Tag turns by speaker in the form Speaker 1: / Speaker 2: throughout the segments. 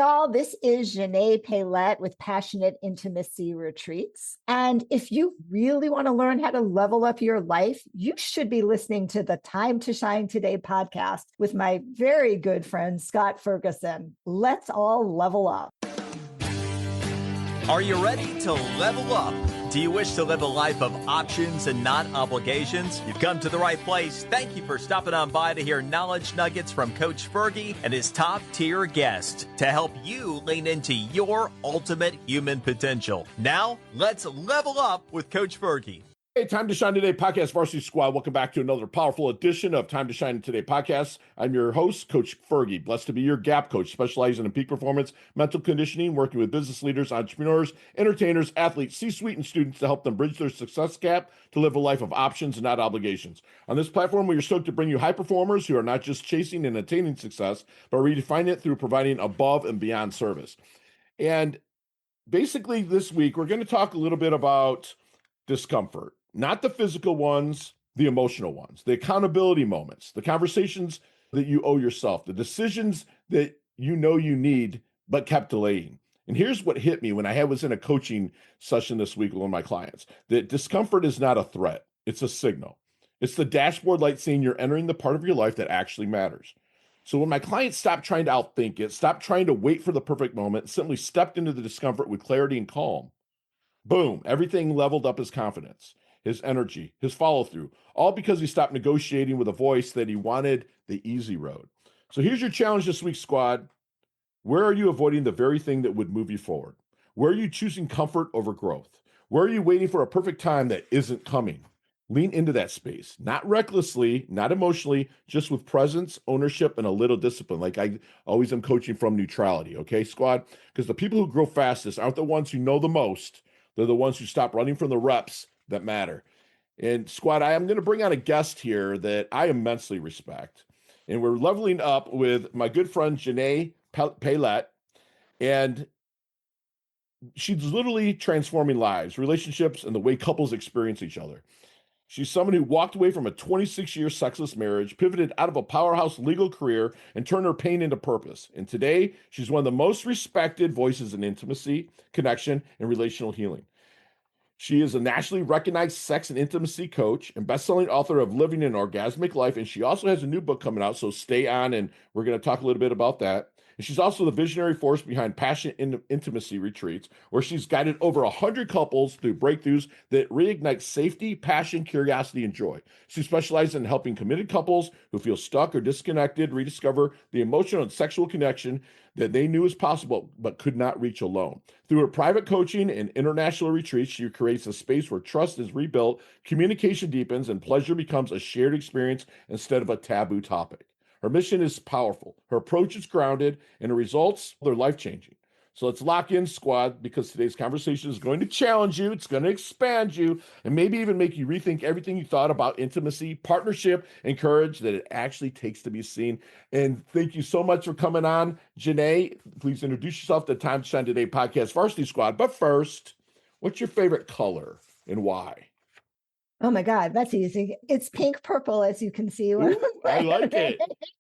Speaker 1: all. This is Xanet Pailet with Passionate Intimacy Retreats. And if you really want to learn how to level up your life, you should be listening to the Time to Shine Today podcast with my very good friend, Scott Ferguson. Let's all level up.
Speaker 2: Are you ready to level up? Do you wish to live a life of options and not obligations? You've come to the right place. Thank you for stopping on by to hear knowledge nuggets from Coach Fergie and his top-tier guest to help you lean into your ultimate human potential. Now, let's level up with Coach Fergie.
Speaker 3: Hey, Time to Shine Today podcast, Varsity Squad. Welcome back to another powerful edition of Time to Shine Today podcast. I'm your host, Coach Fergie. Blessed to be your gap coach, specializing in peak performance, mental conditioning, working with business leaders, entrepreneurs, entertainers, athletes, C-suite, and students to help them bridge their success gap to live a life of options and not obligations. On this platform, we are stoked to bring you high performers who are not just chasing and attaining success, but redefine it through providing above and beyond service. And basically this week, we're going to talk a little bit about discomfort. Not the physical ones, the emotional ones, the accountability moments, the conversations that you owe yourself, the decisions that you know you need, but kept delaying. And here's what hit me when I was in a coaching session this week with one of my clients, that discomfort is not a threat. It's a signal. It's the dashboard light saying you're entering the part of your life that actually matters. So when my client stopped trying to outthink it, stopped trying to wait for the perfect moment, simply stepped into the discomfort with clarity and calm, boom, everything leveled up his confidence, his energy, his follow-through, all because he stopped negotiating with a voice that he wanted the easy road. So here's your challenge this week, squad. Where are you avoiding the very thing that would move you forward? Where are you choosing comfort over growth? Where are you waiting for a perfect time that isn't coming? Lean into that space, not recklessly, not emotionally, just with presence, ownership, and a little discipline. Like I always am coaching from neutrality, okay, squad? Because the people who grow fastest aren't the ones who know the most. They're the ones who stop running from the reps that matter. And squad, I am going to bring on a guest here that I immensely respect. And we're leveling up with my good friend, Xanet Pailet. And she's literally transforming lives, relationships, and the way couples experience each other. She's someone who walked away from a 26-year sexless marriage, pivoted out of a powerhouse legal career, and turned her pain into purpose. And today, she's one of the most respected voices in intimacy, connection, and relational healing. She is a nationally recognized sex and intimacy coach and best-selling author of Living an Orgasmic Life. And she also has a new book coming out, so stay on, and we're going to talk a little bit about that. And she's also the visionary force behind Passionate Intimacy Retreats, where she's guided over 100 couples through breakthroughs that reignite safety, passion, curiosity, and joy. She specializes in helping committed couples who feel stuck or disconnected rediscover the emotional and sexual connection that they knew was possible but could not reach alone. Through her private coaching and international retreats, she creates a space where trust is rebuilt, communication deepens, and pleasure becomes a shared experience instead of a taboo topic. Her mission is powerful. Her approach is grounded, and the results, they're life-changing. So let's lock in, squad, because today's conversation is going to challenge you. It's going to expand you, and maybe even make you rethink everything you thought about intimacy, partnership, and courage that it actually takes to be seen. And thank you so much for coming on. Xanet, please introduce yourself to the Time to Shine Today podcast, Varsity Squad. But first, what's your favorite color and why?
Speaker 1: Oh my God, that's easy. It's pink purple, as you can see.
Speaker 3: Ooh, I like it.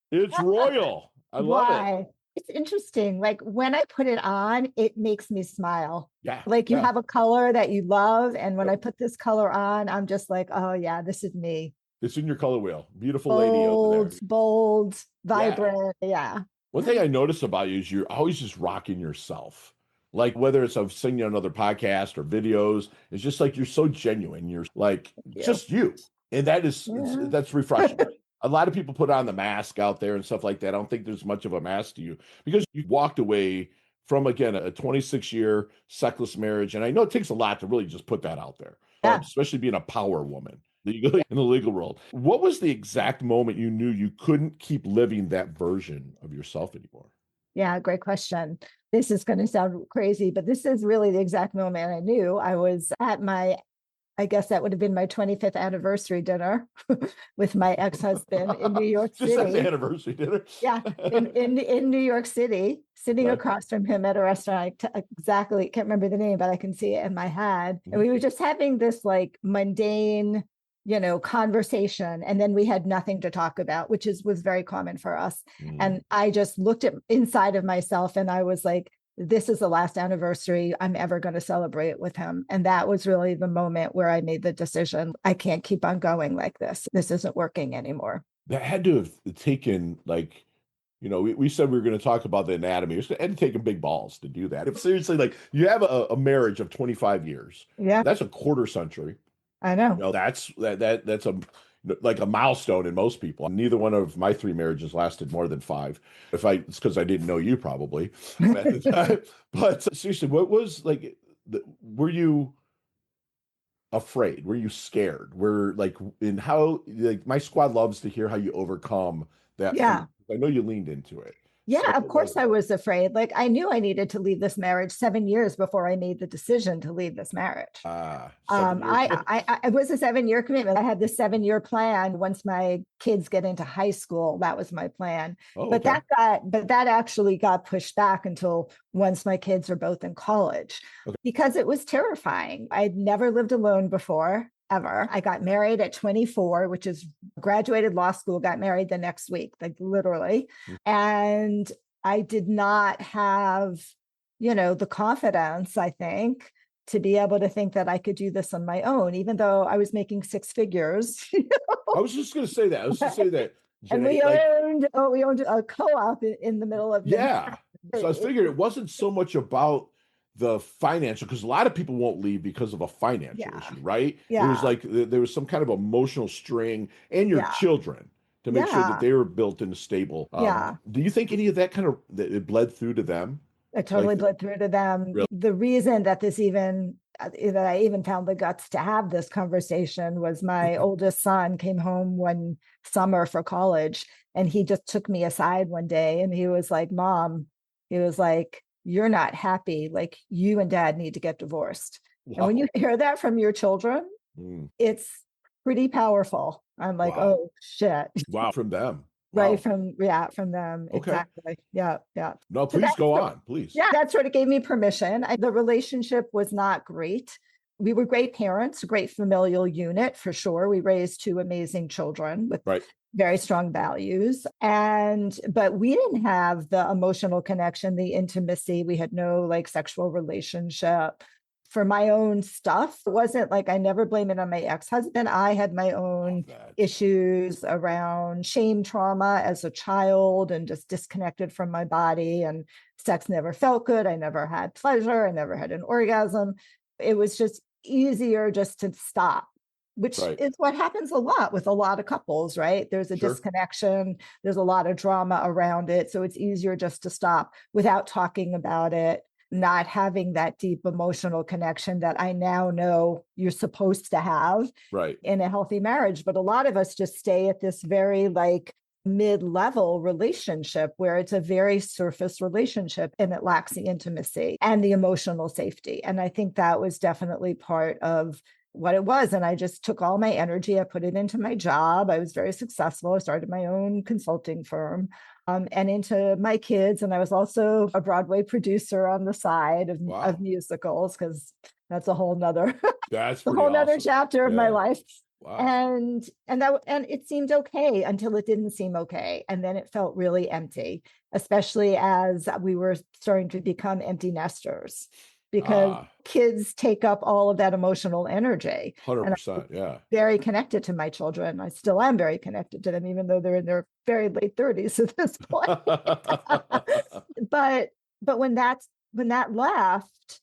Speaker 3: It's royal. I love it.
Speaker 1: It's interesting. Like when I put it on, it makes me smile.
Speaker 3: Yeah.
Speaker 1: Like you have a color that you love. And when I put this color on, I'm just like, oh yeah, this is me.
Speaker 3: It's in your color wheel. Beautiful lady over there.
Speaker 1: Bold, vibrant. Yeah.
Speaker 3: One thing I notice about you is you're always just rocking yourself. Like whether it's I've seen you on other podcasts or videos, it's just like you're so genuine. You're like just you. And that is that's refreshing. A lot of people put on the mask out there and stuff like that. I don't think there's much of a mask to you because you walked away from, again, a 26-year sexless marriage. And I know it takes a lot to really just put that out there, especially being a power woman in the legal world. What was the exact moment you knew you couldn't keep living that version of yourself anymore?
Speaker 1: Yeah, great question. This is going to sound crazy, but this is really the exact moment I knew. I was at I guess that would have been my 25th anniversary dinner with my ex-husband in New York City.
Speaker 3: Just the anniversary dinner.
Speaker 1: Yeah, in New York City, sitting across from him at a restaurant. Exactly, can't remember the name, but I can see it in my head. And we were just having this like mundane conversation. And then we had nothing to talk about, which was very common for us.
Speaker 3: Mm.
Speaker 1: And I just looked at inside of myself and I was like, this is the last anniversary I'm ever going to celebrate with him. And that was really the moment where I made the decision. I can't keep on going like this. This isn't working anymore.
Speaker 3: That had to have taken we said we were going to talk about the anatomy. It had to take big balls to do that. If seriously, like you have a marriage of 25 years.
Speaker 1: Yeah.
Speaker 3: That's a quarter century.
Speaker 1: I know.
Speaker 3: That's a milestone in most people. Neither one of my 3 marriages lasted more than 5. It's because I didn't know you probably at the time. But seriously, what was were you afraid? Were you scared? My squad loves to hear how you overcome that.
Speaker 1: Yeah.
Speaker 3: I know you leaned into it.
Speaker 1: Yeah, of course I was afraid. Like I knew I needed to leave this marriage 7 years before I made the decision to leave this marriage. I was a 7-year commitment. I had this 7-year plan. Once my kids get into high school, that was my plan. But that actually got pushed back until once my kids are both in college, because it was terrifying. I'd never lived alone before. Ever. I got married at 24, which is graduated law school, got married the next week, like literally. And I did not have, the confidence, I think, to be able to think that I could do this on my own, even though I was making 6 figures.
Speaker 3: I was just going to say that. Janet,
Speaker 1: and we owned a co-op in the middle of
Speaker 3: Manhattan. So I figured it wasn't so much about the financial, because a lot of people won't leave because of a financial issue, right?
Speaker 1: Yeah.
Speaker 3: It was there was some kind of emotional string, and your children, to make sure that they were built and stable. Do you think any of that it bled through to them?
Speaker 1: It totally bled through to them.
Speaker 3: Really?
Speaker 1: The reason that I even found the guts to have this conversation was my oldest son came home one summer for college, and he just took me aside one day and he was like, "Mom," he was like, "you're not happy. Like you and Dad need to get divorced." Wow. And when you hear that from your children, it's pretty powerful. I'm like, wow. Oh shit.
Speaker 3: Wow. From them.
Speaker 1: Right.
Speaker 3: Wow.
Speaker 1: From them.
Speaker 3: Okay.
Speaker 1: Exactly. Yeah. Yeah.
Speaker 3: No, please go on, please.
Speaker 1: Yeah. That sort of gave me permission. The relationship was not great. We were great parents, a great familial unit for sure. We raised 2 amazing children with very strong values. But we didn't have the emotional connection, the intimacy. We had no sexual relationship. For my own stuff, it wasn't like, I never blame it on my ex-husband. I had my own issues around shame trauma as a child and just disconnected from my body, and sex never felt good. I never had pleasure. I never had an orgasm. It was just easier just to stop, which is what happens a lot with a lot of couples, right? There's a disconnection. There's a lot of drama around it. So it's easier just to stop without talking about it, not having that deep emotional connection that I now know you're supposed to have in a healthy marriage. But a lot of us just stay at this very mid-level relationship where it's a very surface relationship and it lacks the intimacy and the emotional safety. And I think that was definitely part of what it was. And I just took all my energy, I put it into my job. I was very successful. I started my own consulting firm and into my kids. And I was also a Broadway producer on the side of musicals, because that's a whole nother, nother chapter of my life.
Speaker 3: Wow.
Speaker 1: And it seemed okay until it didn't seem okay. And then it felt really empty, especially as we were starting to become empty nesters, because kids take up all of that emotional energy.
Speaker 3: 100%, yeah.
Speaker 1: Very connected to my children. I still am very connected to them, even though they're in their very late 30s at this point. But when that left,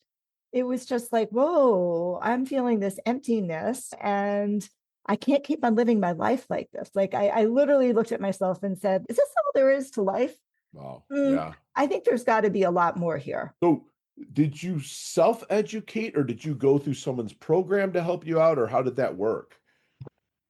Speaker 1: it was just like, whoa, I'm feeling this emptiness and I can't keep on living my life like this. Like I literally looked at myself and said, is this all there is to life?
Speaker 3: Wow. Yeah.
Speaker 1: I think there's got to be a lot more here.
Speaker 3: So did you self-educate, or did you go through someone's program to help you out, or how did that work?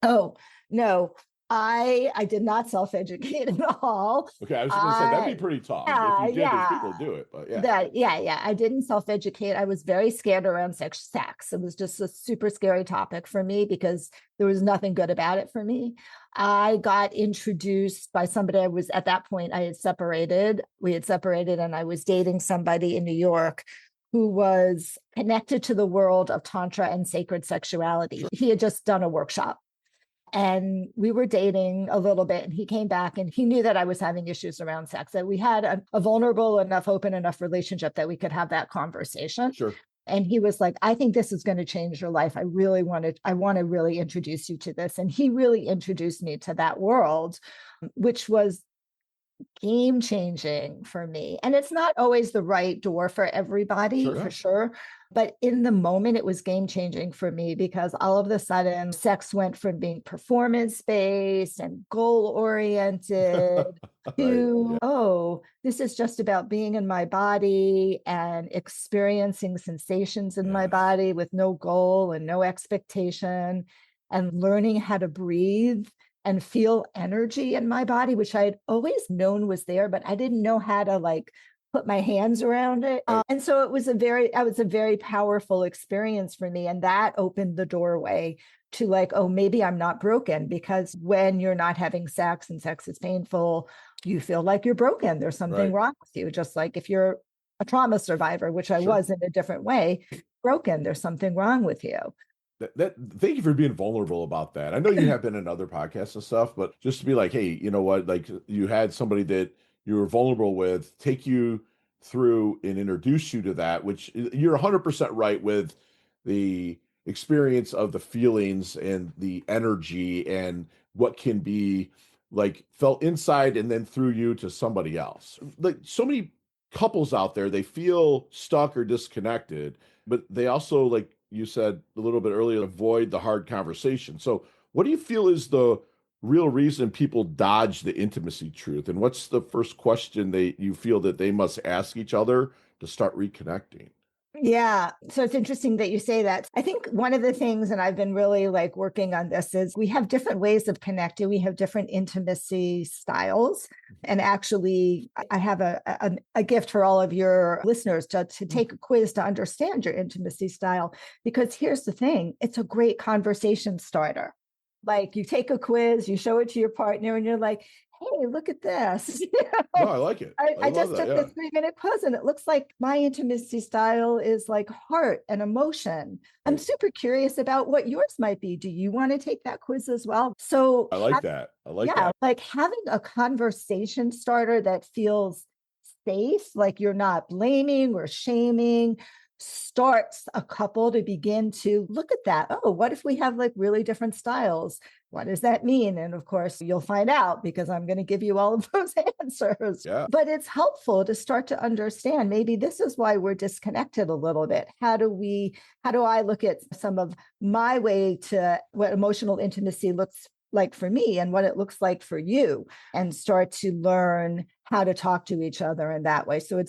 Speaker 1: Oh, no. I did not self-educate at all.
Speaker 3: Okay, I was going to say that'd be pretty tough. If you did, there's people do it, but
Speaker 1: I didn't self-educate. I was very scared around sex. It was just a super scary topic for me because there was nothing good about it for me. I got introduced by somebody. At that point, I had separated. We had separated, and I was dating somebody in New York who was connected to the world of Tantra and sacred sexuality. He had just done a workshop. And we were dating a little bit, and he came back and he knew that I was having issues around sex, that we had a vulnerable enough, open enough relationship that we could have that conversation.
Speaker 3: Sure.
Speaker 1: And he was like, I think this is going to change your life. I want to really introduce you to this. And he really introduced me to that world, which was game changing for me. And it's not always the right door for everybody, for sure. But in the moment, it was game changing for me, because all of a sudden, sex went from being performance based and goal oriented to, oh, this is just about being in my body and experiencing sensations in my body with no goal and no expectation, and learning how to breathe and feel energy in my body, which I had always known was there, but I didn't know how to like put my hands around it. And so it was a very powerful experience for me. And that opened the doorway to like, oh, maybe I'm not broken, because when you're not having sex and sex is painful, you feel like you're broken. There's something wrong with you. Just like if you're a trauma survivor, which I was in a different way, broken, there's something wrong with you.
Speaker 3: Thank you for being vulnerable about that. I know you have been in other podcasts and stuff, but just to be like, hey, you know what? Like, you had somebody that you were vulnerable with take you through and introduce you to that, which you're 100% right with the experience of the feelings and the energy and what can be like felt inside and then through you to somebody else. Like so many couples out there, they feel stuck or disconnected, but they also, like you said a little bit earlier, avoid the hard conversation. So what do you feel is the real reason people dodge the intimacy truth? And what's the first question you feel that they must ask each other to start reconnecting?
Speaker 1: Yeah. So it's interesting that you say that. I think one of the things, and I've been really like working on this, is we have different ways of connecting. We have different intimacy styles. And actually, I have a gift for all of your listeners to take a quiz to understand your intimacy style. Because here's the thing, it's a great conversation starter. Like you take a quiz, you show it to your partner, and you're like, hey, look at this.
Speaker 3: No, I like it.
Speaker 1: I just took the 3-minute quiz, and it looks like my intimacy style is like heart and emotion. I'm super curious about what yours might be. Do you want to take that quiz as well? So
Speaker 3: I like that. I like that.
Speaker 1: Like having a conversation starter that feels safe, like you're not blaming or shaming, starts a couple to begin to look at that. Oh, what if we have like really different styles? What does that mean? And of course, you'll find out, because I'm going to give you all of those answers.
Speaker 3: Yeah.
Speaker 1: But it's helpful to start to understand, maybe this is why we're disconnected a little bit. How do I look at some of my way to what emotional intimacy looks like for me and what it looks like for you, and start to learn how to talk to each other in that way. So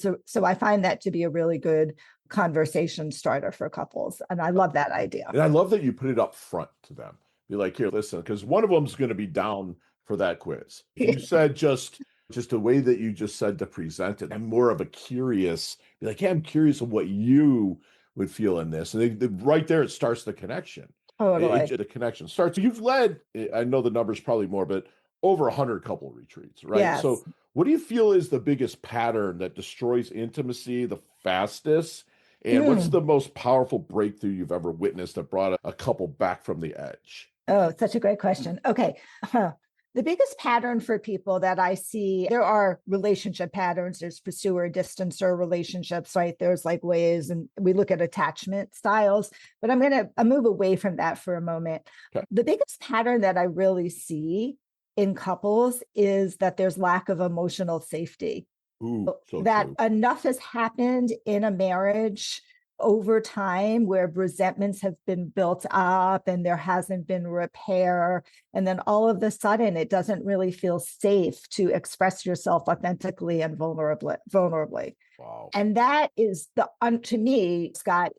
Speaker 1: I find that to be a really good conversation starter for couples. And I love that idea.
Speaker 3: And I love that you put it up front to them. Be like, here, listen, because one of them's going to be down for that quiz. You said just the way that you just said to present it, I'm more of a curious, be like, hey, I'm curious of what you would feel in this. And right there, it starts the connection.
Speaker 1: Totally.
Speaker 3: The connection starts. You've led, I know the number's probably more, but over 100 couple retreats, right?
Speaker 1: Yes.
Speaker 3: So what do you feel is the biggest pattern that destroys intimacy the fastest? And what's the most powerful breakthrough you've ever witnessed that brought a couple back from the edge?
Speaker 1: Oh, such a great question. Okay. The biggest pattern for people that I see, there are relationship patterns. There's pursuer, distancer relationships, right? There's like ways, and we look at attachment styles, but I'm going to move away from that for a moment. Okay. The biggest pattern that I really see in couples is that there's lack of emotional safety.
Speaker 3: Ooh, so
Speaker 1: that
Speaker 3: true.
Speaker 1: Enough has happened in a marriage over time where resentments have been built up and there hasn't been repair. And then all of a sudden, it doesn't really feel safe to express yourself authentically and vulnerably.
Speaker 3: Wow.
Speaker 1: And that is to me, Scott,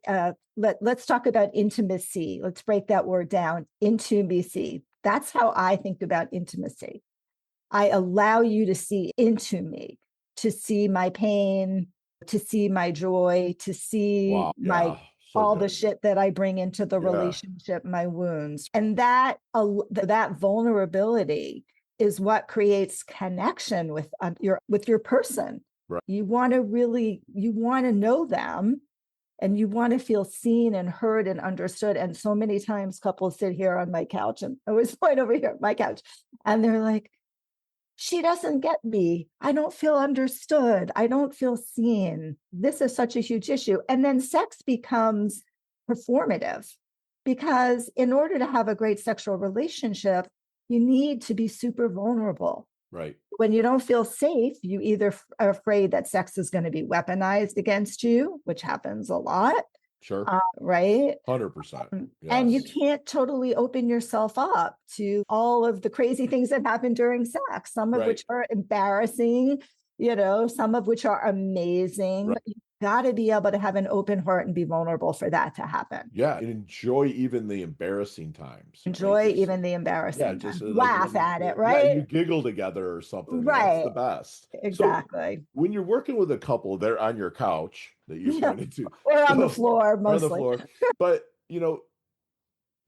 Speaker 1: let's talk about intimacy. Let's break that word down. Intimacy. That's how I think about intimacy. I allow you to see into me, to see my pain, to see my joy, to see the shit that I bring into the relationship, my wounds. And that vulnerability is what creates connection with your person.
Speaker 3: Right.
Speaker 1: You want to know them and you want to feel seen and heard and understood. And so many times couples sit here on my couch, and I always point over here at my couch, and they're like, she doesn't get me. I don't feel understood. I don't feel seen. This is such a huge issue. And then sex becomes performative, because in order to have a great sexual relationship, you need to be super vulnerable.
Speaker 3: Right.
Speaker 1: When you don't feel safe, you either are afraid that sex is going to be weaponized against you, which happens a lot.
Speaker 3: Sure.
Speaker 1: Right.
Speaker 3: 100%.
Speaker 1: And you
Speaker 3: Yes.
Speaker 1: can't totally open yourself up to all of the crazy things that happen during sex, some of
Speaker 3: Right.
Speaker 1: which are embarrassing, some of which are amazing.
Speaker 3: Right.
Speaker 1: You've got to be able to have an open heart and be vulnerable for that to happen.
Speaker 3: Yeah. And enjoy even the embarrassing times.
Speaker 1: Enjoy
Speaker 3: right?
Speaker 1: even the embarrassing
Speaker 3: Yeah,
Speaker 1: times.
Speaker 3: just like
Speaker 1: Laugh
Speaker 3: when
Speaker 1: at it,
Speaker 3: yeah,
Speaker 1: right?
Speaker 3: you giggle together or something. That's
Speaker 1: Right.
Speaker 3: the best. So
Speaker 1: Exactly.
Speaker 3: when you're working with a couple, they're on your couch that you
Speaker 1: Yeah.
Speaker 3: pointed to,
Speaker 1: Or on the floor,
Speaker 3: or on the
Speaker 1: mostly.
Speaker 3: floor. But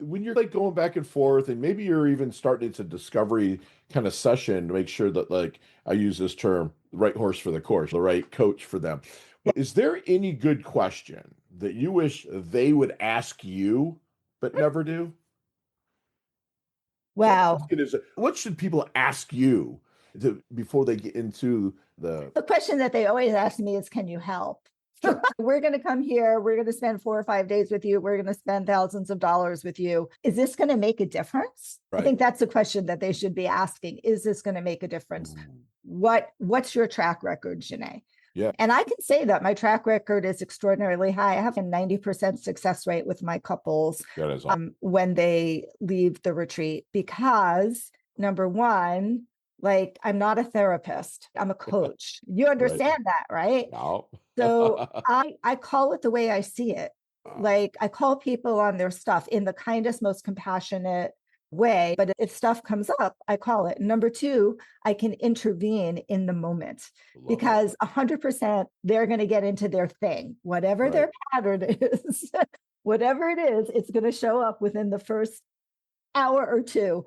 Speaker 3: when you're like going back and forth, and maybe you're even starting it's a discovery kind of session to make sure that, like, I use this term, the right horse for the course, the right coach for them. Is there any good question that you wish they would ask you but never do?
Speaker 1: Wow.
Speaker 3: What should people ask you before they get into the
Speaker 1: The question that they always ask me is, can you help?
Speaker 3: Sure.
Speaker 1: We're going to come here. We're going to spend 4 or 5 days with you. We're going to spend thousands of dollars with you. Is this going to make a difference? I
Speaker 3: Right.
Speaker 1: think that's a question that they should be asking. Is this going to make a difference?
Speaker 3: Ooh.
Speaker 1: What's your track record, Xanet?
Speaker 3: Yeah.
Speaker 1: And I can say that my track record is extraordinarily high. I have a 90% success rate with my couples
Speaker 3: That is awesome.
Speaker 1: when they leave the retreat, because number one, like, I'm not a therapist, I'm a coach. You understand that, right?
Speaker 3: No.
Speaker 1: So I call it the way I see it. Like, I call people on their stuff in the kindest, most compassionate way. But if stuff comes up, I call it. Number two, I can intervene in the moment, because 100% they're going to get into their thing, whatever their pattern is, whatever it is, it's going to show up within the first hour or two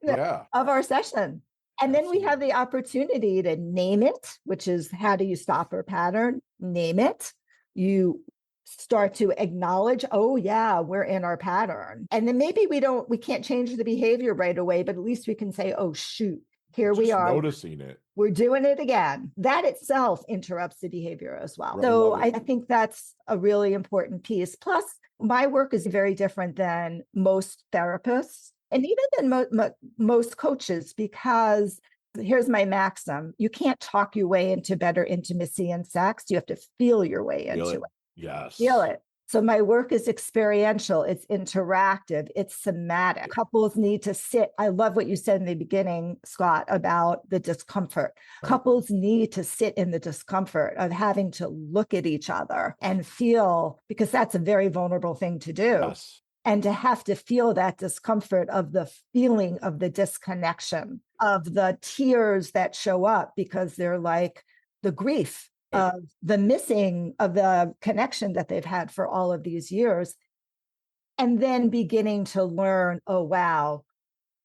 Speaker 3: Yeah.
Speaker 1: of our session. And then we have the opportunity to name it, which is, how do you stop our pattern? Name it. You start to acknowledge, oh yeah, we're in our pattern. And then maybe we can't change the behavior right away, but at least we can say, oh shoot, here we are.
Speaker 3: Noticing it.
Speaker 1: We're doing it again. That itself interrupts the behavior as well.
Speaker 3: Right.
Speaker 1: So I think that's a really important piece. Plus, my work is very different than most therapists, and even than most coaches, because here's my maxim: you can't talk your way into better intimacy and sex. You have to feel your way into it.
Speaker 3: Yes.
Speaker 1: Feel it. So my work is experiential, it's interactive, it's somatic. Couples need to sit. I love what you said in the beginning, Scott, about the discomfort. Couples need to sit in the discomfort of having to look at each other and feel, because that's a very vulnerable thing to do.
Speaker 3: Yes.
Speaker 1: And to have to feel that discomfort of the feeling of the disconnection, of the tears that show up because they're like the grief of the missing of the connection that they've had for all of these years. And then beginning to learn, oh, wow,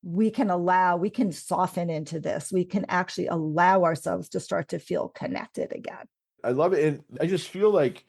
Speaker 1: we can soften into this. We can actually allow ourselves to start to feel connected again.
Speaker 3: I love it. And I just feel like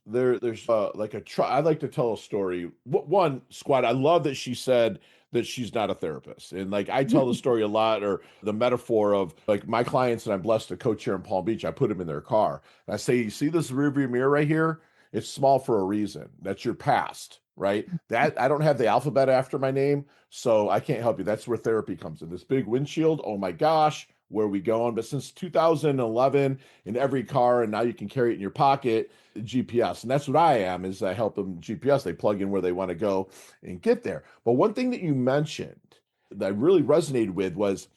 Speaker 3: there's like I'd like to tell a story. One, Squad, I love that she said that she's not a therapist. And like, I tell the story a lot, or the metaphor of like my clients that I'm blessed to coach here in Palm Beach, I put them in their car and I say, you see this rearview mirror right here? It's small for a reason. That's your past, right? That I don't have the alphabet after my name, so I can't help you. That's where therapy comes in. This big windshield, oh my gosh, where are we going? But since 2011, in every car, and now you can carry it in your pocket, GPS. And that's what I am, is I help them GPS. They plug in where they want to go and get there. But one thing that you mentioned that I really resonated with was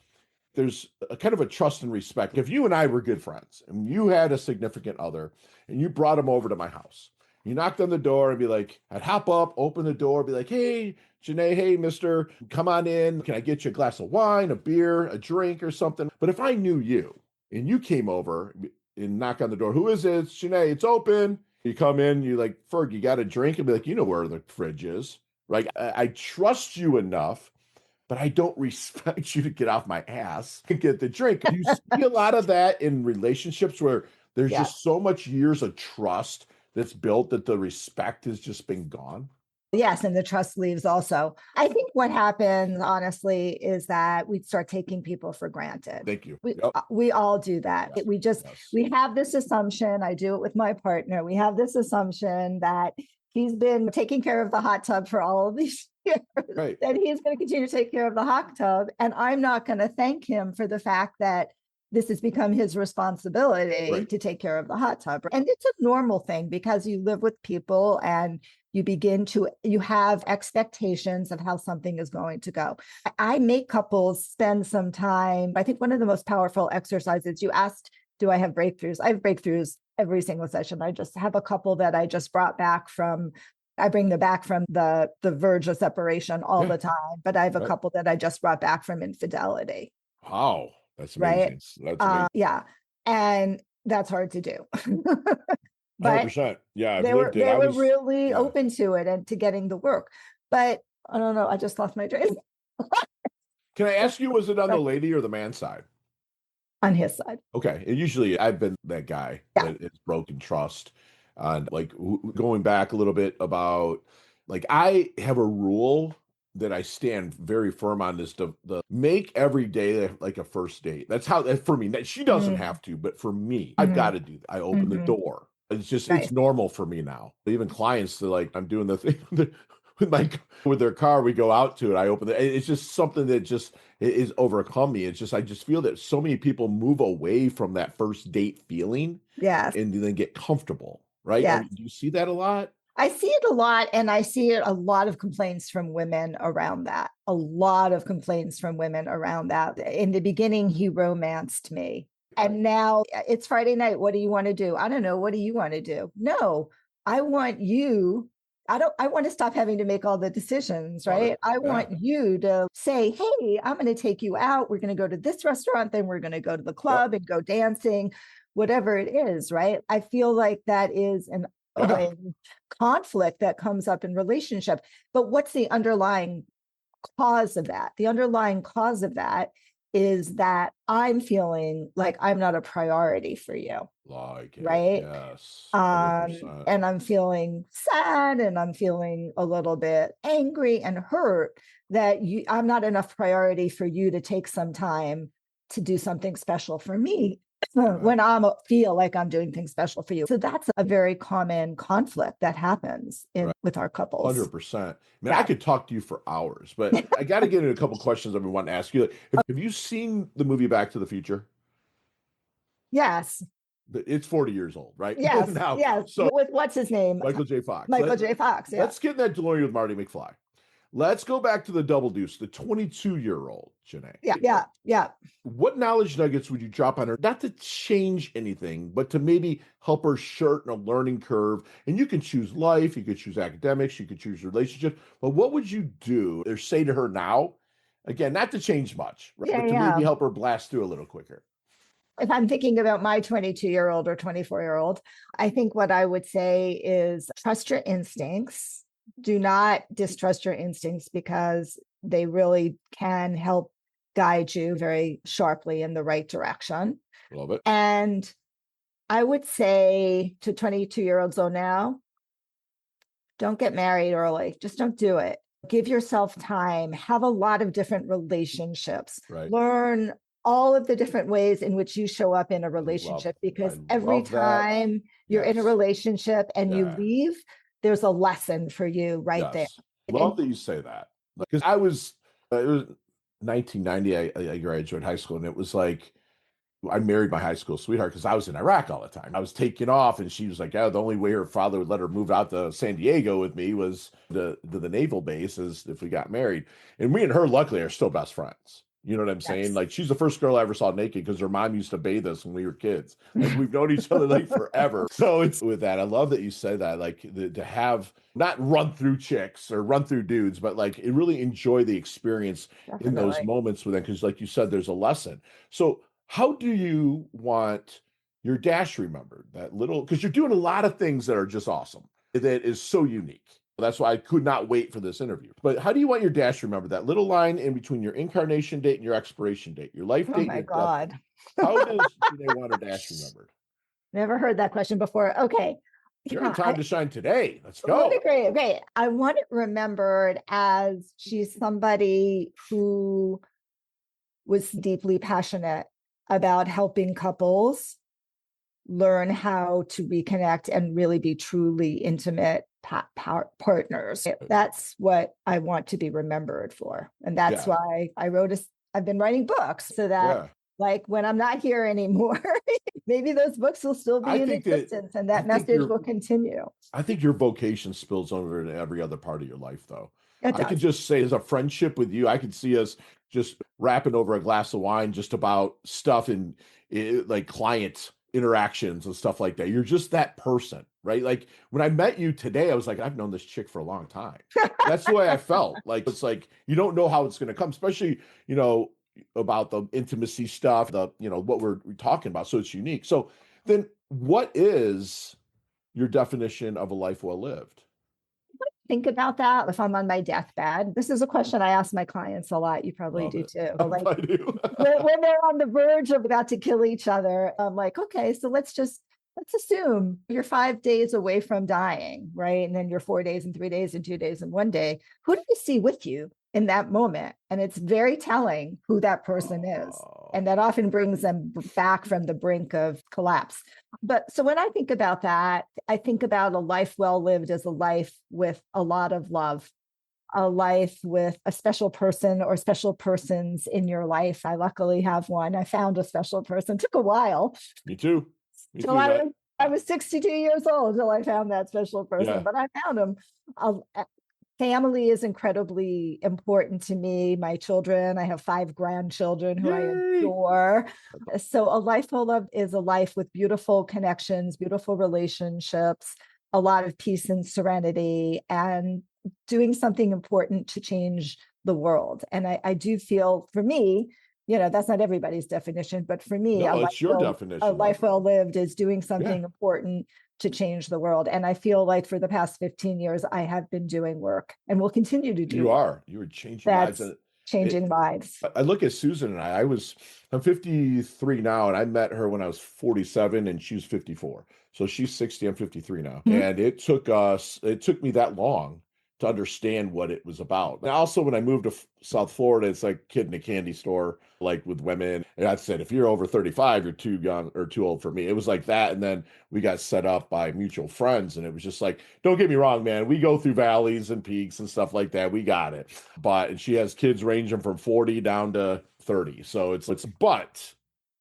Speaker 3: there's a kind of a trust and respect. If you and I were good friends and you had a significant other and you brought them over to my house, you knocked on the door and be like, I'd hop up, open the door, be like, hey, Xanet, hey, mister, come on in. Can I get you a glass of wine, a beer, a drink or something? But if I knew you and you came over and knock on the door, who is it? It's Xanet, it's open. You come in, you like, Ferg, you got a drink? And be like, you know where the fridge is, right? I trust you enough, but I don't respect you to get off my ass and get the drink. You see a lot of that in relationships where there's just so much years of trust that's built that the respect has just been gone?
Speaker 1: Yes, and the trust leaves also. I think what happens, honestly, is that we start taking people for granted.
Speaker 3: Thank you.
Speaker 1: We,
Speaker 3: Yep.
Speaker 1: we all do that.
Speaker 3: Yes. Yes.
Speaker 1: We have this assumption, I do it with my partner, we have this assumption that he's been taking care of the hot tub for all of these years,
Speaker 3: Right.
Speaker 1: that he's going to continue to take care of the hot tub. And I'm not going to thank him for the fact that this has become his responsibility
Speaker 3: Right.
Speaker 1: to take care of the hot tub. And it's a normal thing because you live with people and you have expectations of how something is going to go. I make couples spend some time. I think one of the most powerful exercises, you asked, do I have breakthroughs? I have breakthroughs every single session. I just have a couple that I just brought back from, I bring them back from the verge of separation all the time, but I have a couple that I just brought back from infidelity.
Speaker 3: Wow. That's amazing.
Speaker 1: Right?
Speaker 3: That's amazing.
Speaker 1: Yeah. And that's hard to do.
Speaker 3: 100%. Yeah.
Speaker 1: They were really open to it and to getting the work. But I don't know. I just lost my train.
Speaker 3: Can I ask you, was it on the lady or the man side?
Speaker 1: On his side.
Speaker 3: Okay. And usually I've been that guy that is broken trust. And like going back a little bit about, like, I have a rule that I stand very firm on, is the make every day like a first date. That's how, for me, she doesn't have to, but for me, I've got to do that. I open the door. It's just, it's normal for me now. Even clients, they're like, I'm doing the thing with their car, we go out to it. I open it. It's just something that just is overcome me. It's just, I just feel that so many people move away from that first date feeling.
Speaker 1: Yes.
Speaker 3: And then get comfortable. Right.
Speaker 1: Yes.
Speaker 3: I mean, do you see that a lot?
Speaker 1: I see it a lot, and I see a lot of complaints from women around that. A lot of complaints from women around that. In the beginning, he romanced me. And now it's Friday night. What do you want to do? I don't know. What do you want to do? No, I want you. I want to stop having to make all the decisions, right? I want you to say, hey, I'm going to take you out. We're going to go to this restaurant. Then we're going to go to the club and go dancing, whatever it is, right? I feel like that is an conflict that comes up in relationship. But what's the underlying cause of that? The underlying cause of that is that I'm feeling like I'm not a priority for you.
Speaker 3: Like it,
Speaker 1: right?
Speaker 3: Yes.
Speaker 1: And I'm feeling sad, and I'm feeling a little bit angry and hurt that I'm not enough priority for you to take some time to do something special for me. When I feel like I'm doing things special for you. So that's a very common conflict that happens with our couples.
Speaker 3: 100%. I mean, I could talk to you for hours, but I got to get into a couple questions I've been wanting to ask you. Have you seen the movie Back to the Future?
Speaker 1: Yes.
Speaker 3: It's 40 years old, right?
Speaker 1: Yes.
Speaker 3: Now,
Speaker 1: yes.
Speaker 3: So,
Speaker 1: with what's his name?
Speaker 3: Michael J. Fox.
Speaker 1: Michael J. Fox. Yeah.
Speaker 3: Let's get in that DeLorean with Marty McFly. Let's go back to the Double Deuce, the 22-year-old Xanet.
Speaker 1: Yeah.
Speaker 3: What knowledge nuggets would you drop on her? Not to change anything, but to maybe help her shorten a learning curve. And you can choose life, you could choose academics, you could choose relationship. But what would you do or say to her now? Again, not to change much, right? But to maybe help her blast through a little quicker.
Speaker 1: If I'm thinking about my 22-year-old or 24-year-old, I think what I would say is trust your instincts. Do not distrust your instincts, because they really can help guide you very sharply in the right direction.
Speaker 3: Love it.
Speaker 1: And I would say to 22-year-olds now, don't get married early. Just don't do it. Give yourself time. Have a lot of different relationships.
Speaker 3: Right.
Speaker 1: Learn all of the different ways in which you show up in a relationship, because every time you're in a relationship and you leave, there's a lesson for you there.
Speaker 3: Love that you say that, because it was 1990. I graduated high school, and it was like, I married my high school sweetheart because I was in Iraq all the time. I was taking off, and she was like, the only way her father would let her move out to San Diego with me was to the naval base, as if we got married. And me and her, luckily, are still best friends. You know what I'm saying? Like, she's the first girl I ever saw naked because her mom used to bathe us when we were kids. Like, we've known each other like forever. So it's with that. I love that you said that, like, to have not run through chicks or run through dudes, but like really enjoy the experience in those moments with them. Because like you said, there's a lesson. So how do you want your dash remembered? That little, because you're doing a lot of things that are just awesome, that is so unique. That's why I could not wait for this interview. But how do you want your dash remembered? That little line in between your incarnation date and your expiration date, your life date.
Speaker 1: Oh my God.
Speaker 3: How do they want her dash remembered?
Speaker 1: Never heard that question before. Okay.
Speaker 3: You're in Time to Shine Today. Let's go.
Speaker 1: What a great. I want it remembered as she's somebody who was deeply passionate about helping couples learn how to reconnect and really be truly intimate partners. That's what I want to be remembered for. And that's why I've been writing books so that like when I'm not here anymore, maybe those books will still be in existence and that message will continue.
Speaker 3: I think your vocation spills over into every other part of your life, though.
Speaker 1: I
Speaker 3: could just say, as a friendship with you, I could see us just rapping over a glass of wine just about stuff and like client interactions and stuff like that. You're just that person, right? Like when I met you today, I was like, I've known this chick for a long time. That's the way I felt. Like, it's like, you don't know how it's going to come, especially, about the intimacy stuff, what we're talking about. So it's unique. So then what is your definition of a life well lived?
Speaker 1: Think about that if I'm on my deathbed. This is a question I ask my clients a lot. You probably do too. Like,
Speaker 3: I do.
Speaker 1: when they're on the verge of about to kill each other, I'm like, okay, so let's assume you're 5 days away from dying, right? And then you're 4 days and 3 days and 2 days and 1 day. Who do you see with you in that moment? And it's very telling who that person is. And that often brings them back from the brink of collapse. But so when I think about that, I think about a life well lived as a life with a lot of love, a life with a special person or special persons in your life. I luckily have one. I found a special person. Took a while.
Speaker 3: Me too.
Speaker 1: I was 62 years old till I found that special person, but I found him. Family is incredibly important to me. My children, I have 5 grandchildren who I adore. So a life full of is a life with beautiful connections, beautiful relationships, a lot of peace and serenity, and doing something important to change the world. And I do feel, for me, that's not everybody's definition, but for me,
Speaker 3: it's your definition.
Speaker 1: A life well lived is doing something important to change the world. And I feel like for the past 15 years, I have been doing work and will continue to do. You
Speaker 3: are changing lives.
Speaker 1: Changing lives.
Speaker 3: I look at Susan and I'm 53 now, and I met her when I was 47 and she was 54. So she's 60, I'm 53 now. Mm-hmm. And it took me that long to understand what it was about. And also, when I moved to South Florida, it's like kid in a candy store, like with women. And I said, if you're over 35, you're too young or too old for me. It was like that. And then we got set up by mutual friends. And it was just like, don't get me wrong, man. We go through valleys and peaks and stuff like that. We got it. And she has kids ranging from 40 down to 30. So but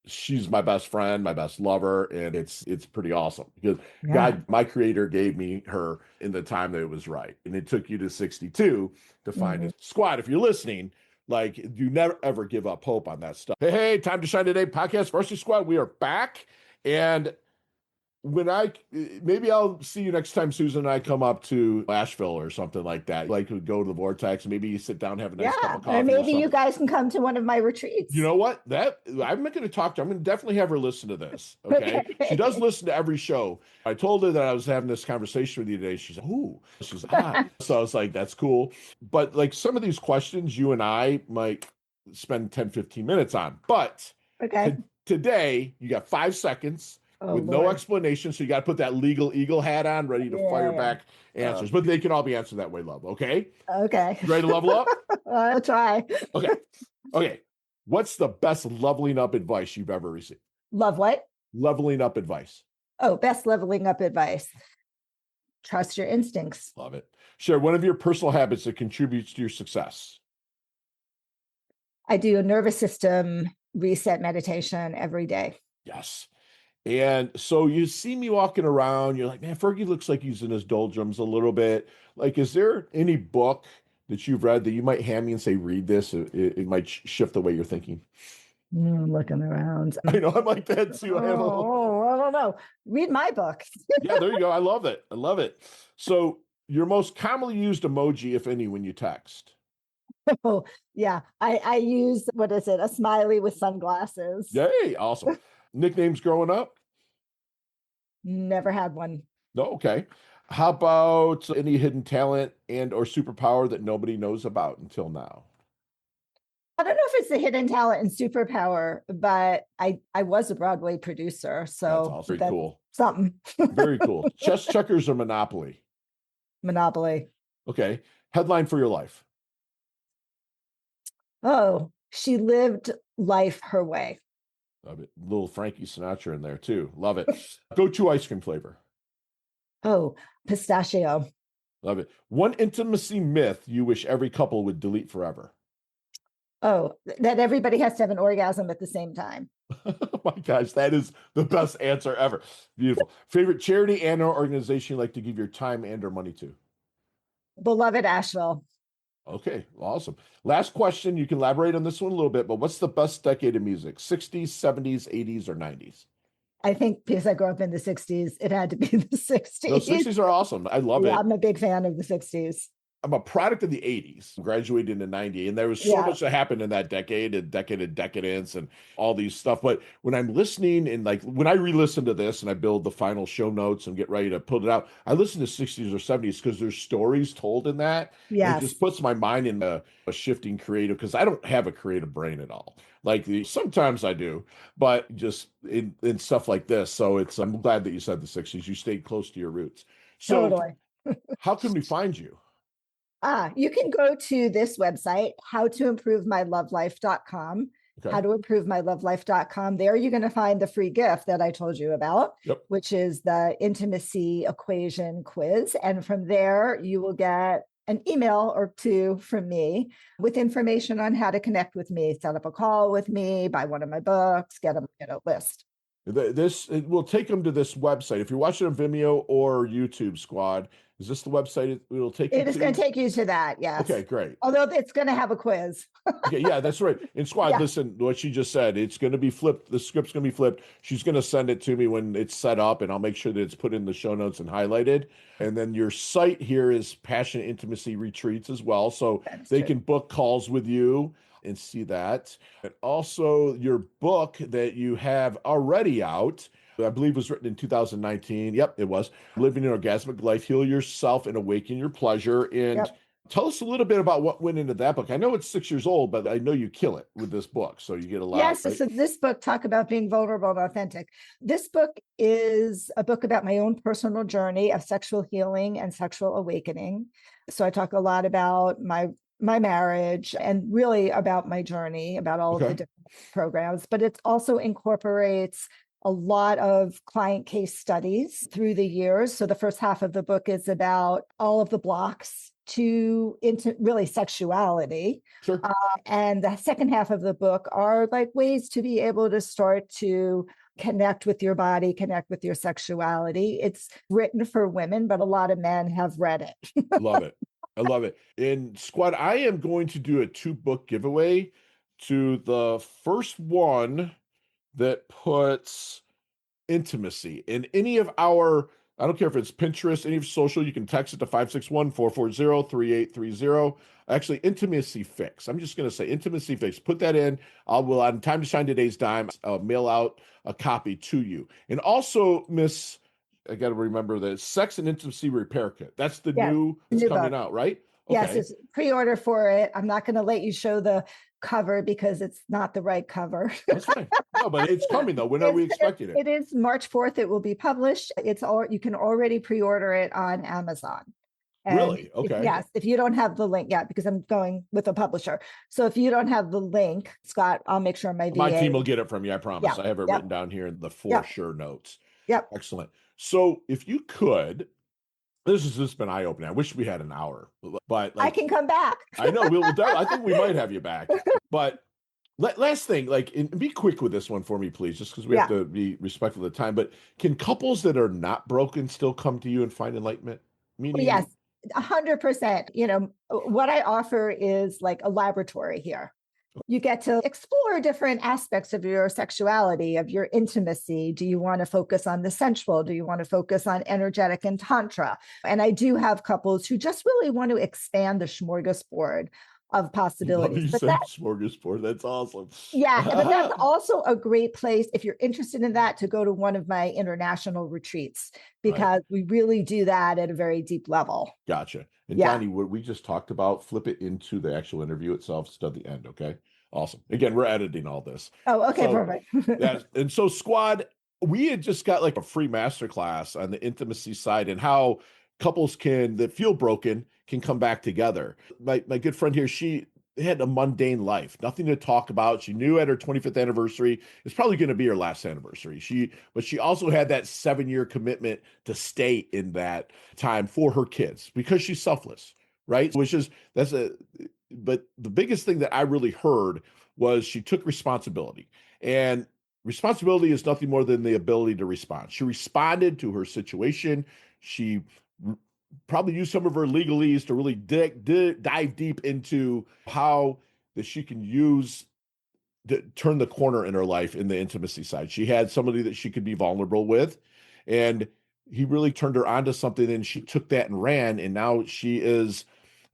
Speaker 3: she's my best friend, my best lover, and it's pretty awesome because God, my creator, gave me her in the time that it was right. And it took you to 62 to find it. Squad, if you're listening, like, you never ever give up hope on that stuff. Hey, Time to Shine Today podcast, Varsity Squad. We are back. And maybe I'll see you next time Susan and I come up to Asheville or something like that. Like, we go to the Vortex, maybe you sit down, have a nice cup of coffee.
Speaker 1: Or maybe you guys can come to one of my retreats.
Speaker 3: You know what? I'm going to talk to her. I'm going to definitely have her listen to this. Okay. She does listen to every show. I told her that I was having this conversation with you today. She's like, ooh. She's like, So I was like, that's cool. But like, some of these questions you and I might spend 10, 15 minutes on. But today you got 5 seconds. With no explanation, so you got to put that legal eagle hat on, ready to fire back answers. But they can all be answered that way, love. Okay.
Speaker 1: Okay.
Speaker 3: Ready to level up?
Speaker 1: I'll try.
Speaker 3: Okay. What's the best leveling up advice you've ever received?
Speaker 1: Love what?
Speaker 3: Leveling up advice.
Speaker 1: Oh, best leveling up advice. Trust your instincts.
Speaker 3: Love it. Share one of your personal habits that contributes to your success.
Speaker 1: I do a nervous system reset meditation every day.
Speaker 3: Yes. And so you see me walking around, you're like, man, Fergie looks like he's in his doldrums a little bit. Like, is there any book that you've read that you might hand me and say, read this? It might shift the way you're thinking.
Speaker 1: I'm looking around.
Speaker 3: I know, I'm like that too.
Speaker 1: I don't know. Read my book.
Speaker 3: Yeah, there you go. I love it. So your most commonly used emoji, if any, when you text?
Speaker 1: Oh, yeah. I use, what is it? A smiley with sunglasses.
Speaker 3: Yay. Awesome. Nicknames growing up?
Speaker 1: Never had one.
Speaker 3: No, okay. How about any hidden talent and or superpower that nobody knows about until now?
Speaker 1: I don't know if is a hidden talent and superpower, but I was a Broadway producer.
Speaker 3: That's
Speaker 1: So
Speaker 3: awesome. Very cool.
Speaker 1: Something.
Speaker 3: Very cool. Chess, checkers, or Monopoly?
Speaker 1: Monopoly.
Speaker 3: Okay. Headline for your life.
Speaker 1: Oh, she lived life her way.
Speaker 3: Love it. Little Frankie Sinatra in there too. Love it. Go-to ice cream flavor.
Speaker 1: Oh, pistachio.
Speaker 3: Love it. One intimacy myth you wish every couple would delete forever.
Speaker 1: Oh, that everybody has to have an orgasm at the same time.
Speaker 3: Oh my gosh, that is the best answer ever. Beautiful. Favorite charity and or organization you like to give your time and or money to?
Speaker 1: Beloved Asheville.
Speaker 3: Okay, awesome. Last question. You can elaborate on this one a little bit, but what's the best decade of music? 60s, 70s, 80s, or 90s?
Speaker 1: I think because I grew up in the 60s, it had to be the 60s.
Speaker 3: Those 60s are awesome. I love it.
Speaker 1: I'm a big fan of the 60s.
Speaker 3: I'm a product of the 80s, graduated in 90, and there was so much that happened in that decade, a decade of decadence and all these stuff. But when I'm listening and like when I re-listen to this and I build the final show notes and get ready to put it out, I listen to 60s or 70s because there's stories told in that.
Speaker 1: Yes.
Speaker 3: It just puts my mind in a shifting creative because I don't have a creative brain at all. Like sometimes I do, but just in stuff like this. So I'm glad that you said the 60s. You stayed close to your roots. So
Speaker 1: totally.
Speaker 3: How can we find you?
Speaker 1: You can go to this website, howtoimprovemylovelife.com,
Speaker 3: Okay.
Speaker 1: howtoimprovemylovelife.com. There you're going to find the free gift that I told you about, which is the intimacy equation quiz. And from there, you will get an email or two from me with information on how to connect with me, set up a call with me, buy one of my books, get a list.
Speaker 3: It will take them to this website. If you're watching on Vimeo or YouTube, Squad, is this the website it'll take you to?
Speaker 1: It is going to take you to that, yes.
Speaker 3: Okay, great.
Speaker 1: Although it's going to have a quiz.
Speaker 3: Okay, yeah, that's right. And Squad, listen, what she just said, it's going to be flipped. The script's going to be flipped. She's going to send it to me when it's set up, and I'll make sure that it's put in the show notes and highlighted. And then your site here is Passionate Intimacy Retreats as well. So they can book calls with you and see that. And also your book that you have already out, I believe was written in 2019. Yep, it was. Living an Orgasmic Life, Heal Yourself and Awaken Your Pleasure. And tell us a little bit about what went into that book. I know it's 6 years old, but I know you kill it with this book. So you get a lot.
Speaker 1: Yes,
Speaker 3: right?
Speaker 1: So this book, talk about being vulnerable and authentic. This book is a book about my own personal journey of sexual healing and sexual awakening. So I talk a lot about my marriage and really about my journey, about all of the different programs, but it also incorporates a lot of client case studies through the years. So the first half of the book is about all of the blocks into really sexuality.
Speaker 3: Sure.
Speaker 1: And the second half of the book are like ways to be able to start to connect with your body, connect with your sexuality. It's written for women, but a lot of men have read it.
Speaker 3: Love it. I love it. And Squad, I am going to do a 2-book giveaway to the first one that puts intimacy in any of our, I don't care if it's Pinterest, any of social, you can text it to 561-440-3830. Actually, intimacy fix. I'm just going to say intimacy fix. Put that in. On Time to Shine Today's Dime, I'll mail out a copy to you. And also, Miss, I got to remember the Sex and Intimacy Repair Kit. That's the new coming out, right? Okay.
Speaker 1: Yes, it's pre-order for it. I'm not going to let you show the cover because it's not the right cover.
Speaker 3: That's fine. No, but it's coming though. When are we expecting it?
Speaker 1: It is March 4th. It will be published. You can already pre-order it on Amazon. And
Speaker 3: really? Okay.
Speaker 1: If you don't have the link yet, because I'm going with a publisher. So if you don't have the link, Scott, I'll make sure my
Speaker 3: team will get it from you. I promise. I have it written down here in the sure notes.
Speaker 1: Yep.
Speaker 3: Excellent. So if you could, this has just been eye-opening. I wish we had an hour, but
Speaker 1: I can come back.
Speaker 3: I know I think we might have you back. But last thing, and be quick with this one for me, please, just because we have to be respectful of the time. But can couples that are not broken still come to you and find enlightenment? Meaning,
Speaker 1: yes, 100%. What I offer is like a laboratory here. You get to explore different aspects of your sexuality, of your intimacy. Do you want to focus on the sensual? Do you want to focus on energetic and tantra? And I do have couples who just really want to expand the smorgasbord of possibilities.
Speaker 3: But that smorgasbord, that's awesome.
Speaker 1: Yeah, but that's also a great place if you're interested in that to go to one of my international retreats, because we really do that at a very deep level.
Speaker 3: Gotcha. And Johnny, what we just talked about, flip it into the actual interview itself, to the end, okay? Awesome. Again, we're editing all this.
Speaker 1: Oh, okay,
Speaker 3: So,
Speaker 1: perfect.
Speaker 3: yeah. And so squad, we had just got like a free masterclass on the intimacy side and how couples that feel broken can come back together. My good friend here, she had a mundane life, nothing to talk about. She knew at her 25th anniversary, it's probably going to be her last anniversary. But she also had that 7-year commitment to stay in that time for her kids because she's selfless, right? But the biggest thing that I really heard was she took responsibility. And responsibility is nothing more than the ability to respond. She responded to her situation. She probably used some of her legalese to really dive deep into how that she can use to turn the corner in her life in the intimacy side. She had somebody that she could be vulnerable with, and he really turned her onto something, and she took that and ran, and now she is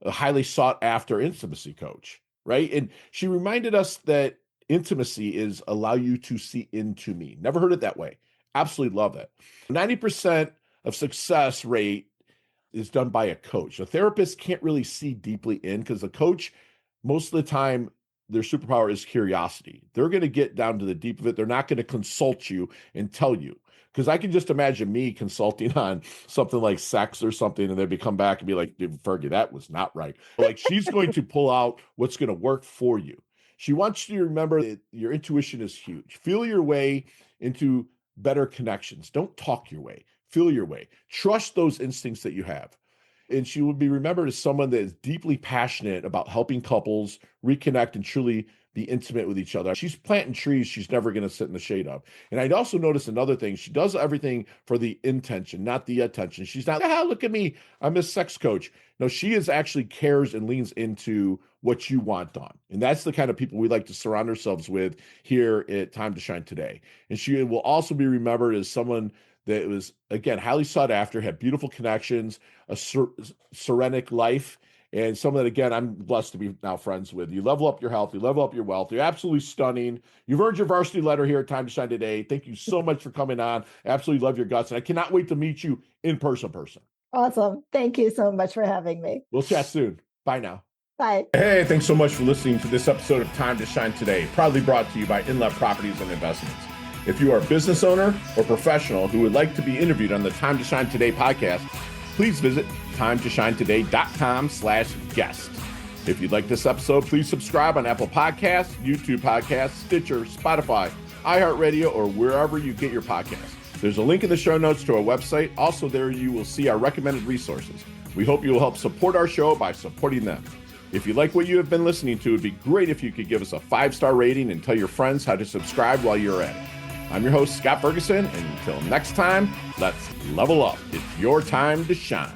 Speaker 3: a highly sought after intimacy coach, right? And she reminded us that intimacy is allow you to see into me. Never heard it that way. Absolutely love that. 90% of success rate is done by a coach. A therapist can't really see deeply in because the coach, most of the time, their superpower is curiosity. They're going to get down to the deep of it. They're not going to consult you and tell you. Because I can just imagine me consulting on something like sex or something, and they'd come back and be like, "Dude, Fergie, that was not right." Like, she's going to pull out what's going to work for you. She wants you to remember that your intuition is huge. Feel your way into better connections. Don't talk your way. Feel your way. Trust those instincts that you have. And she would be remembered as someone that is deeply passionate about helping couples reconnect and truly be intimate with each other. She's planting trees she's never going to sit in the shade of. And I'd also notice another thing. She does everything for the intention, not the attention. She's not, look at me, I'm a sex coach. No, she is actually cares and leans into what you want done. And that's the kind of people we like to surround ourselves with here at Time to Shine Today. And she will also be remembered as someone that was, again, highly sought after, had beautiful connections, a serenic life, and someone that, again, I'm blessed to be now friends with. You level up your health, you level up your wealth. You're absolutely stunning. You've earned your varsity letter here at Time to Shine Today. Thank you so much for coming on. Absolutely love your guts, and I cannot wait to meet you in person.
Speaker 1: Awesome. Thank you so much for having me.
Speaker 3: We'll chat soon. Bye now.
Speaker 1: Bye.
Speaker 3: Hey, thanks so much for listening to this episode of Time to Shine Today, proudly brought to you by Inlet Properties and Investments. If you are a business owner or professional who would like to be interviewed on the Time to Shine Today podcast, please visit timetoshinetoday.com/guest. If you'd like this episode, please subscribe on Apple Podcasts, YouTube Podcasts, Stitcher, Spotify, iHeartRadio, or wherever you get your podcasts. There's a link in the show notes to our website. Also, there you will see our recommended resources. We hope you will help support our show by supporting them. If you like what you have been listening to, it'd be great if you could give us a 5-star rating and tell your friends how to subscribe while you're at it. I'm your host, Scott Ferguson, and until next time, let's level up. It's your time to shine.